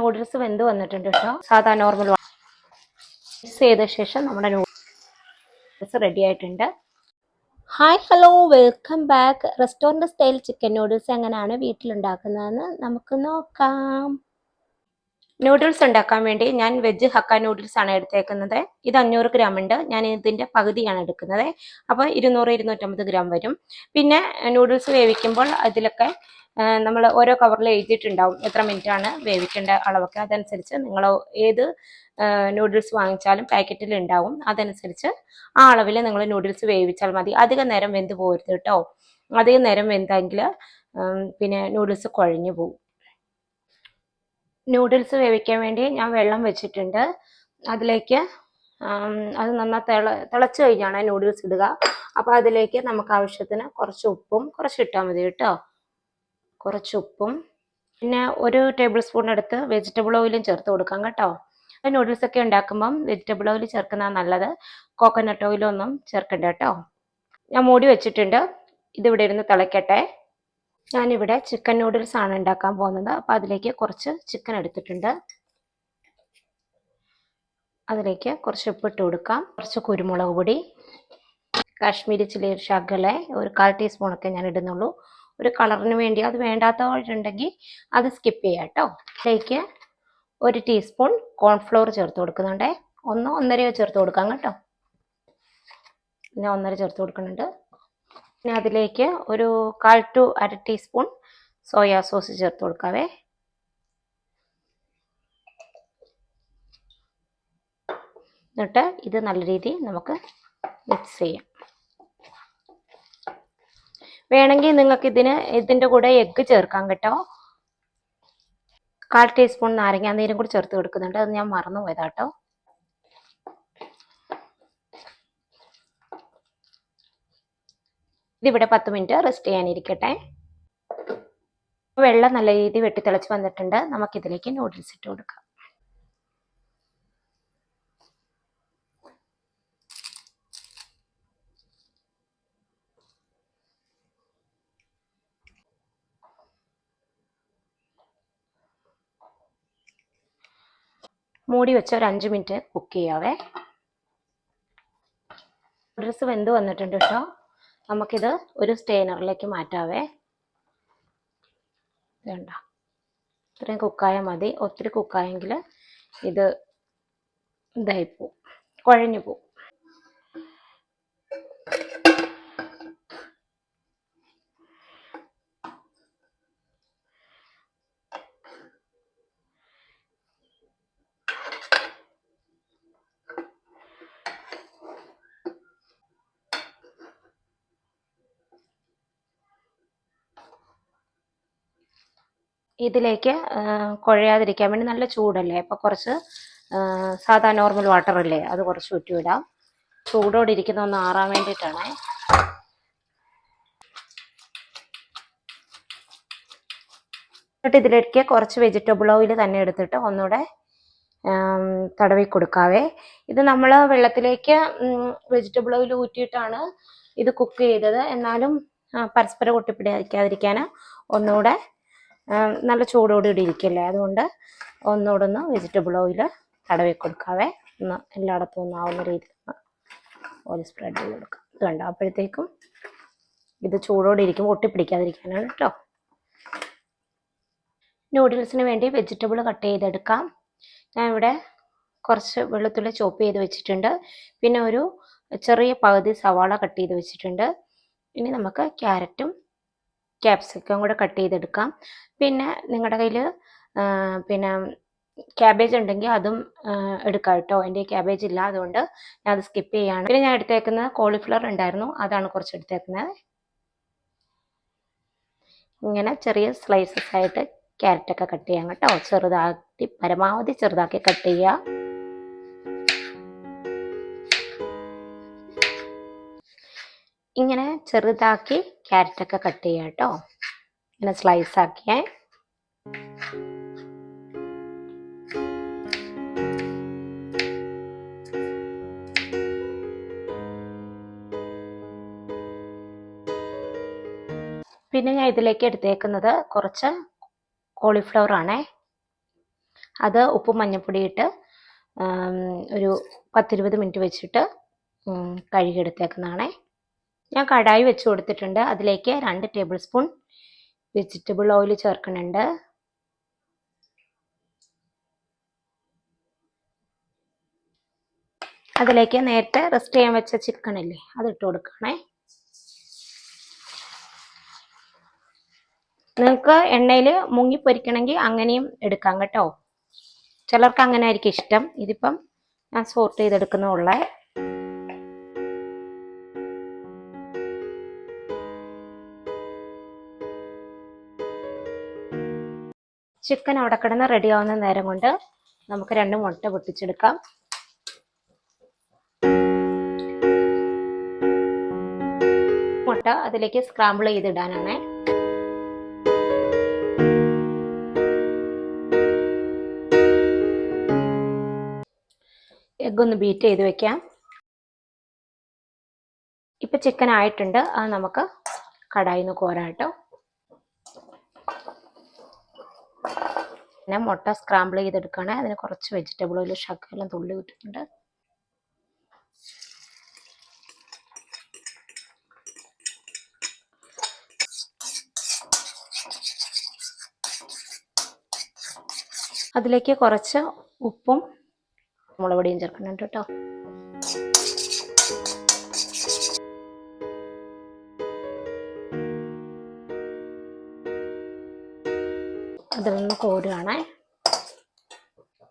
Noodles വെന്ത് വന്നിട്ടുണ്ട് കേട്ടോ. സാധാ നോർമൽ മിക്സ് ചെയ്ത ശേഷം നമ്മുടെ നൂഡിൽസ് റെഡി ആയിട്ടുണ്ട്. Hi hello, welcome back. Restaurant style chicken noodles എങ്ങനെയാണ് വീട്ടിലുണ്ടാക്കുന്നതെന്ന് നമുക്ക് നോക്കാം. നൂഡിൽസ് ഉണ്ടാക്കാൻ വേണ്ടി ഞാൻ വെജ് ഹക്ക നൂഡിൽസ് ആണ് എടുത്തേക്കുന്നത്. ഇത് 500 ഗ്രാം ഉണ്ട്. ഞാൻ ഇതിൻ്റെ പകുതിയാണ് എടുക്കുന്നത്. അപ്പോൾ 200-250 ഗ്രാം വരും. പിന്നെ നൂഡിൽസ് വേവിക്കുമ്പോൾ അതിലൊക്കെ നമ്മൾ ഓരോ കവറിൽ എഴുതിയിട്ടുണ്ടാവും എത്ര മിനിറ്റാണ് വേവിക്കേണ്ട അളവൊക്കെ. അതനുസരിച്ച് നിങ്ങൾ ഏത് നൂഡിൽസ് വാങ്ങിച്ചാലും പാക്കറ്റിൽ ഉണ്ടാവും. അതനുസരിച്ച് ആ അളവിൽ നിങ്ങൾ നൂഡിൽസ് വേവിച്ചാൽ മതി. അധികം നേരം വെന്ത് പോകരുത് കേട്ടോ. അധികം നേരം വെന്തെങ്കിൽ പിന്നെ നൂഡിൽസ് കുഴഞ്ഞു പോകും. നൂഡിൽസ് വേവിക്കാൻ വേണ്ടി ഞാൻ വെള്ളം വെച്ചിട്ടുണ്ട്. അതിലേക്ക് അത് നന്നായി തിളച്ച് കഴിഞ്ഞാണ് നൂഡിൽസ് ഇടുക. അപ്പോൾ അതിലേക്ക് നമുക്ക് ആവശ്യത്തിന് കുറച്ച് ഉപ്പും കുറച്ച് ഇട്ടാൽ മതി കേട്ടോ. കുറച്ച് ഉപ്പും പിന്നെ 1 ടേബിൾ സ്പൂൺ എടുത്ത് വെജിറ്റബിൾ ഓയിലും ചേർത്ത് കൊടുക്കാം കേട്ടോ. നൂഡിൽസ് ഒക്കെ ഉണ്ടാക്കുമ്പം വെജിറ്റബിൾ ഓയിൽ ചേർക്കുന്നതാണ് നല്ലത്. കോക്കനട്ട് ഓയിലൊന്നും ചേർക്കണ്ട കേട്ടോ. ഞാൻ മൂടി വെച്ചിട്ടുണ്ട്. ഇതിവിടെ ഇരുന്ന് തിളയ്ക്കട്ടെ. ഞാനിവിടെ ചിക്കൻ നൂഡിൽസ് ആണ് ഉണ്ടാക്കാൻ പോകുന്നത്. അപ്പോൾ അതിലേക്ക് കുറച്ച് ചിക്കൻ എടുത്തിട്ടുണ്ട്. അതിലേക്ക് കുറച്ച് ഉപ്പിട്ട് കൊടുക്കാം. കുറച്ച് കുരുമുളക് പൊടി, കാശ്മീരി ചില്ലി ശകലം, ഒരു 1/4 ടീസ്പൂണൊക്കെ ഞാൻ ഇടുന്നുള്ളൂ. ഒരു കളറിന് വേണ്ടി. അത് വേണ്ടാത്തവരുണ്ടെങ്കിൽ അത് സ്കിപ്പ് ചെയ്യാം കേട്ടോ. അതിലേക്ക് 1 ടീസ്പൂൺ കോൺഫ്ലോർ ചേർത്ത് കൊടുക്കുന്നുണ്ട്. 1-1.5 ചേർത്ത് കൊടുക്കാം കേട്ടോ. പിന്നെ 1.5 ചേർത്ത് കൊടുക്കുന്നുണ്ട്. പിന്നെ അതിലേക്ക് ഒരു 1/4 to 1/2 ടീസ്പൂൺ സോയാ സോസ് ചേർത്ത് കൊടുക്കാവേ. എന്നിട്ട് ഇത് നല്ല രീതിയിൽ നമുക്ക് മിക്സ് ചെയ്യാം. വേണമെങ്കിൽ നിങ്ങൾക്ക് ഇതിൻ്റെ കൂടെ എഗ്ഗ് ചേർക്കാം കേട്ടോ. 1/4 ടീസ്പൂൺ നാരങ്ങാനീരും കൂടി ചേർത്ത് കൊടുക്കുന്നുണ്ട്. അത് ഞാൻ മറന്നു പോയതാട്ടോ. ഇതിവിടെ 10 മിനിറ്റ് റെസ്റ്റ് ചെയ്യാനിരിക്കട്ടെ. വെള്ളം നല്ല രീതിയിൽ വെട്ടിത്തിളച്ച് വന്നിട്ടുണ്ട്. നമുക്കിതിലേക്ക് നൂഡിൽസ് ഇട്ട് കൊടുക്കാം. മൂടി വെച്ച് ഒരു 5 മിനിറ്റ് കുക്ക് ചെയ്യാവേ. നൂഡിൽസ് വെന്ത് വന്നിട്ടുണ്ട് കേട്ടോ. നമുക്കിത് ഒരു സ്റ്റെയിനറിലേക്ക് മാറ്റാവേ. വേണ്ട, ഇത്രയും കുക്കായാൽ മതി. ഒത്തിരി കുക്കായെങ്കിൽ ഇത് ഇതായിപ്പോവും, കുഴഞ്ഞു പോവും. ഇതിലേക്ക് കുഴയാതിരിക്കാൻ വേണ്ടി നല്ല ചൂടല്ലേ, അപ്പോൾ കുറച്ച് സാധാ നോർമൽ വാട്ടർ അല്ലേ, അത് കുറച്ച് ഊറ്റിവിടാം. ചൂടോടെ ഇരിക്കുന്ന ഒന്ന് ആറാൻ വേണ്ടിയിട്ടാണ്. എന്നിട്ട് ഇതിലേക്ക് കുറച്ച് വെജിറ്റബിൾ ഓയിൽ തന്നെ എടുത്തിട്ട് ഒന്നുകൂടെ തടവി കൊടുക്കാവേ. ഇത് നമ്മൾ വെള്ളത്തിലേക്ക് വെജിറ്റബിൾ ഓയിൽ ഊറ്റിയിട്ടാണ് ഇത് കുക്ക് ചെയ്തത്. എന്നാലും പരസ്പരം ഒട്ടിപ്പിടിക്കാതിരിക്കാൻ ഒന്നുകൂടെ നല്ല ചൂടോടുകൂടി ഇരിക്കല്ലേ, അതുകൊണ്ട് ഒന്നുകൂടെ വെജിറ്റബിൾ ഓയിൽ തടവി കൊടുക്കാവേ. ഒന്ന് എല്ലായിടത്തും ഒന്നാവുന്ന രീതിയിൽ ഓയിൽ സ്പ്രെഡ് ചെയ്ത് കൊടുക്കാം. ഇത് കണ്ടോ, അപ്പോഴത്തേക്കും ഇത് ചൂടോടെ ഇരിക്കുമ്പോൾ ഒട്ടിപ്പിടിക്കാതിരിക്കാനാണ് കേട്ടോ. നൂഡിൽസിന് വേണ്ടി വെജിറ്റബിൾ കട്ട് ചെയ്തെടുക്കാം. ഞാൻ ഇവിടെ കുറച്ച് വെളുത്തുള്ളി ചോപ്പ് ചെയ്ത് വെച്ചിട്ടുണ്ട്. പിന്നെ ഒരു ചെറിയ പകുതി സവാള കട്ട് ചെയ്ത് വെച്ചിട്ടുണ്ട്. ഇനി നമുക്ക് ക്യാരറ്റും ക്യാപ്സിക്കം കൂടെ കട്ട് ചെയ്തെടുക്കാം. പിന്നെ നിങ്ങളുടെ കയ്യിൽ പിന്നെ ക്യാബേജ് ഉണ്ടെങ്കിൽ അതും എടുക്കാം കേട്ടോ. എൻ്റെ ക്യാബേജ് ഇല്ല, അതുകൊണ്ട് ഞാൻ അത് സ്കിപ്പ് ചെയ്യാണ്. പിന്നെ ഞാൻ എടുത്തേക്കുന്നത് കോളിഫ്ലവർ ഉണ്ടായിരുന്നു, അതാണ് കുറച്ച് എടുത്തേക്കുന്നത്. ഇങ്ങനെ ചെറിയ സ്ലൈസസ് ആയിട്ട് ക്യാരറ്റൊക്കെ കട്ട് ചെയ്യാം കേട്ടോ. ചെറുതാക്കി, പരമാവധി ചെറുതാക്കി കട്ട് ചെയ്യുക. ഇങ്ങനെ ചെറുതാക്കി ക്യാരറ്റൊക്കെ കട്ട് ചെയ്യാം കേട്ടോ. ഇങ്ങനെ സ്ലൈസ് ആക്കിയേ. പിന്നെ ഞാൻ ഇതിലേക്ക് എടുത്തേക്കുന്നത് കുറച്ച് കോളിഫ്ലവർ ആണേ. അത് ഉപ്പും മഞ്ഞൾപ്പൊടി ഇട്ട് ഒരു 10-20 മിനിറ്റ് വെച്ചിട്ട് കഴുകിയെടുത്തേക്കുന്നതാണേ. ഞാൻ കടായി വെച്ച് കൊടുത്തിട്ടുണ്ട്. അതിലേക്ക് 2 ടേബിൾ സ്പൂൺ വെജിറ്റബിൾ ഓയിൽ ചേർക്കുന്നുണ്ട്. അതിലേക്ക് നേരത്തെ റെസ്റ്റ് ചെയ്യാൻ വെച്ച ചിക്കൻ ഇല്ലേ, അത് ഇട്ട് കൊടുക്കണേ. നിങ്ങൾക്ക് എണ്ണയിൽ മുങ്ങി പൊരിക്കണമെങ്കിൽ അങ്ങനെയും എടുക്കാം കേട്ടോ. ചിലർക്ക് അങ്ങനെ ആയിരിക്കും ഇഷ്ടം. ഇതിപ്പം ഞാൻ സോർട്ട് ചെയ്തെടുക്കുന്നുള്ളേ. ചിക്കൻ അവിടെ കിടന്ന് റെഡി ആവുന്ന നേരം കൊണ്ട് നമുക്ക് 2 മുട്ട പൊട്ടിച്ചെടുക്കാം. മുട്ട അതിലേക്ക് സ്ക്രാമ്പിൾ ചെയ്തിടാനാണ്. എഗ് ഒന്ന് ബീറ്റ് ചെയ്ത് വെക്കാം. ഇപ്പൊ ചിക്കൻ ആയിട്ടുണ്ട്. അത് നമുക്ക് കടായിൽ നിന്ന് കോരാം കേട്ടോ. ഞാൻ മുട്ട സ്ക്രാമ്പിൾ ചെയ്തെടുക്കുകയാണ്. അതിന് കുറച്ച് വെജിറ്റബിൾ ഓയിൽ ശകലം തുള്ളി ഇട്ടിട്ടുണ്ട്. അതിലേക്ക് കുറച്ച് ഉപ്പും മുളക് പൊടിയും ചേർക്കുന്നുണ്ട് കേട്ടോ. അതിൽ നിന്ന് കോരുകയാണ്.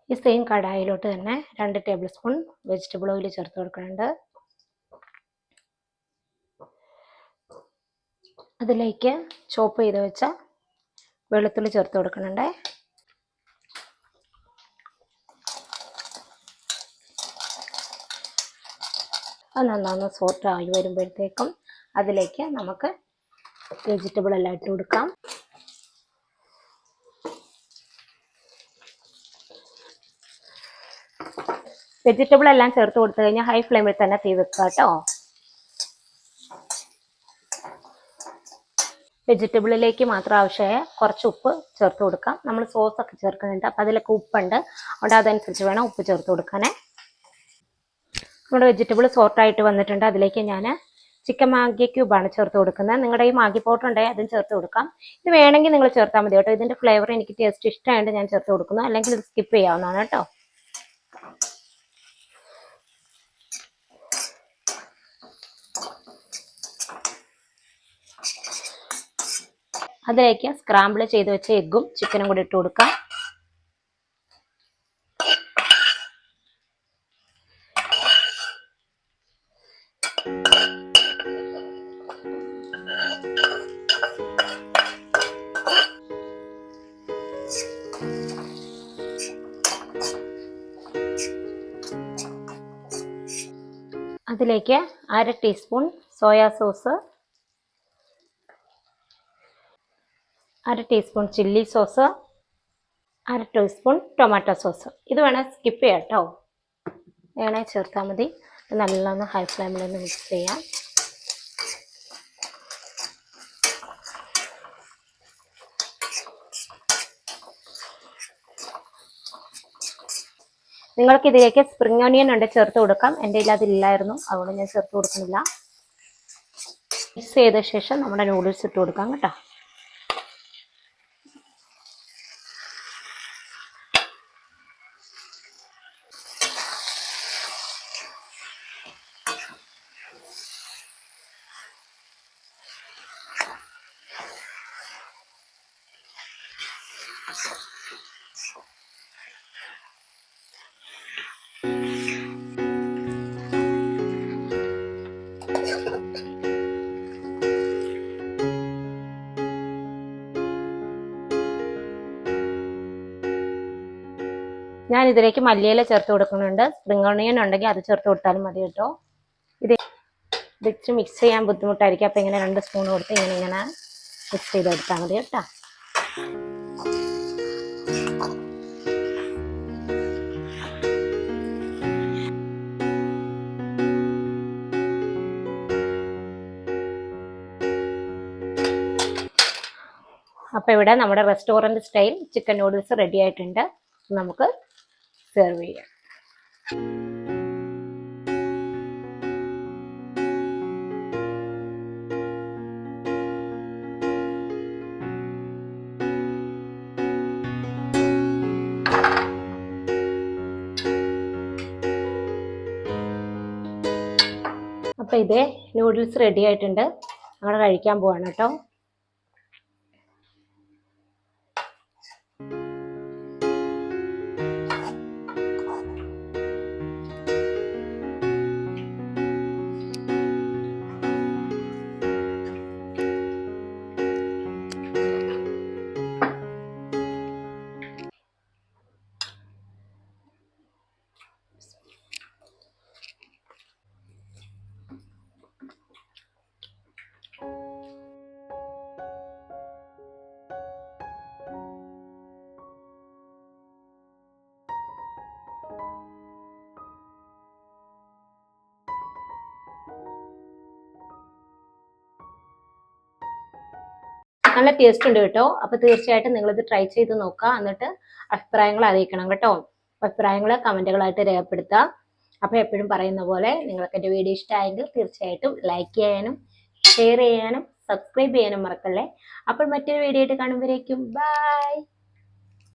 ഈ സെയിം കടായിലോട്ട് തന്നെ 2 ടേബിൾ സ്പൂൺ വെജിറ്റബിൾ ഓയിൽ ചേർത്ത് കൊടുക്കുന്നുണ്ട്. അതിലേക്ക് ചോപ്പ് ചെയ്ത് വെച്ച വെളുത്തുള്ളി ചേർത്ത് കൊടുക്കുന്നുണ്ട്. അത് നന്നാന്ന് സോട്ട് ആയി വരുമ്പോഴത്തേക്കും അതിലേക്ക് നമുക്ക് വെജിറ്റബിൾ എല്ലാം ഇട്ട് കൊടുക്കാം. വെജിറ്റബിൾ എല്ലാം ചേർത്ത് കൊടുത്തു കഴിഞ്ഞാൽ ഹൈ ഫ്ലെയിമിൽ തന്നെ തീ വെക്കുക കേട്ടോ. വെജിറ്റബിളിലേക്ക് മാത്രം ആവശ്യമായ കുറച്ച് ഉപ്പ് ചേർത്ത് കൊടുക്കാം. നമ്മൾ സോസൊക്കെ ചേർക്കുന്നുണ്ട്, അപ്പം അതിലൊക്കെ ഉപ്പുണ്ട്. അതുകൊണ്ട് അതനുസരിച്ച് വേണം ഉപ്പ് ചേർത്ത് കൊടുക്കാനേ. നമ്മുടെ വെജിറ്റബിൾ സോർട്ടായിട്ട് വന്നിട്ടുണ്ട്. അതിലേക്ക് ഞാൻ ചിക്കൻ മാഗി ക്യൂബാണ് ചേർത്ത് കൊടുക്കുന്നത്. നിങ്ങളുടെ ഈ മാഗി പൗഡർ ഉണ്ടെങ്കിൽ അതും ചേർത്ത് കൊടുക്കാം. ഇത് വേണമെങ്കിൽ നിങ്ങൾ ചേർത്താൽ മതി കേട്ടോ. ഇതിൻ്റെ ഫ്ലേവർ എനിക്ക് ടേസ്റ്റ് ഇഷ്ടമായിട്ട് ഞാൻ ചേർത്ത് കൊടുക്കുന്നു. അല്ലെങ്കിൽ ഇത് സ്കിപ്പ് ചെയ്യാവുന്നതാണ് കേട്ടോ. അതിലേക്ക് സ്ക്രാമ്പിൾ ചെയ്ത് വെച്ച എഗ്ഗും ചിക്കനും കൂടി ഇട്ട് കൊടുക്കാം. അതിലേക്ക് 1/2 teaspoon soya sauce, 1/2 teaspoon chilli sauce, 1/2 teaspoon tomato sauce. ഇത് വേണേൽ സ്കിപ്പ് ചെയ്യാം കേട്ടോ. വേണേൽ ചേർത്താൽ മതി. നല്ലോണം ഹൈ ഫ്ലെയിമിൽ ഒന്ന് മിക്സ് ചെയ്യാം. നിങ്ങൾക്ക് ഇതിലേക്ക് സ്പ്രിംഗ് ഓണിയൻ ഉണ്ട് ചേർത്ത് കൊടുക്കാം. എൻ്റെ കയ്യിൽ അതില്ലായിരുന്നു, അതുകൊണ്ട് ഞാൻ ചേർത്ത് കൊടുക്കുന്നില്ല. മിക്സ് ചെയ്ത ശേഷം നമ്മുടെ നൂഡിൽസ് ഇട്ട് കൊടുക്കാം കേട്ടോ. ഞാൻ ഇതിലേക്ക് മല്ലിയില ചേർത്ത് കൊടുക്കുന്നുണ്ട്. സ്പ്രിംഗ് ഓണിയൻ ഉണ്ടെങ്കിൽ അത് ചേർത്ത് കൊടുത്താലും മതി കേട്ടോ. ഇത് ഇച്ചിരി മിക്സ് ചെയ്യാൻ ബുദ്ധിമുട്ടായിരിക്കും. അപ്പം ഇങ്ങനെ 2 സ്പൂൺ കൊടുത്ത് ഇങ്ങനെ മിക്സ് ചെയ്തെടുത്താൽ മതി കേട്ടോ. അപ്പോൾ ഇവിടെ നമ്മുടെ restaurant style chicken noodles ready ആയിട്ടുണ്ട്. നമുക്ക് സെർവ് ചെയ്യാം. അപ്പോൾ ഇതേ നൂഡിൽസ് റെഡി ആയിട്ടുണ്ട്. ഞങ്ങൾ കഴിക്കാൻ പോവാണ് കേട്ടോ. നല്ല ടേസ്റ്റ് ഉണ്ട് കേട്ടോ. അപ്പോൾ തീർച്ചയായിട്ടും നിങ്ങളിത് ട്രൈ ചെയ്ത് നോക്കുക. എന്നിട്ട് അഭിപ്രായങ്ങൾ അറിയിക്കണം കേട്ടോ. അഭിപ്രായങ്ങൾ കമൻറ്റുകളായിട്ട് രേഖപ്പെടുത്തുക. അപ്പോൾ എപ്പോഴും പറയുന്ന പോലെ നിങ്ങൾക്ക് എൻ്റെ വീഡിയോ ഇഷ്ടമായെങ്കിൽ തീർച്ചയായിട്ടും ലൈക്ക് ചെയ്യാനും ഷെയർ ചെയ്യാനും സബ്സ്ക്രൈബ് ചെയ്യാനും മറക്കല്ലേ. അപ്പോൾ മറ്റൊരു വീഡിയോ ആയിട്ട് കാണുമ്പോഴേക്കും ബൈ.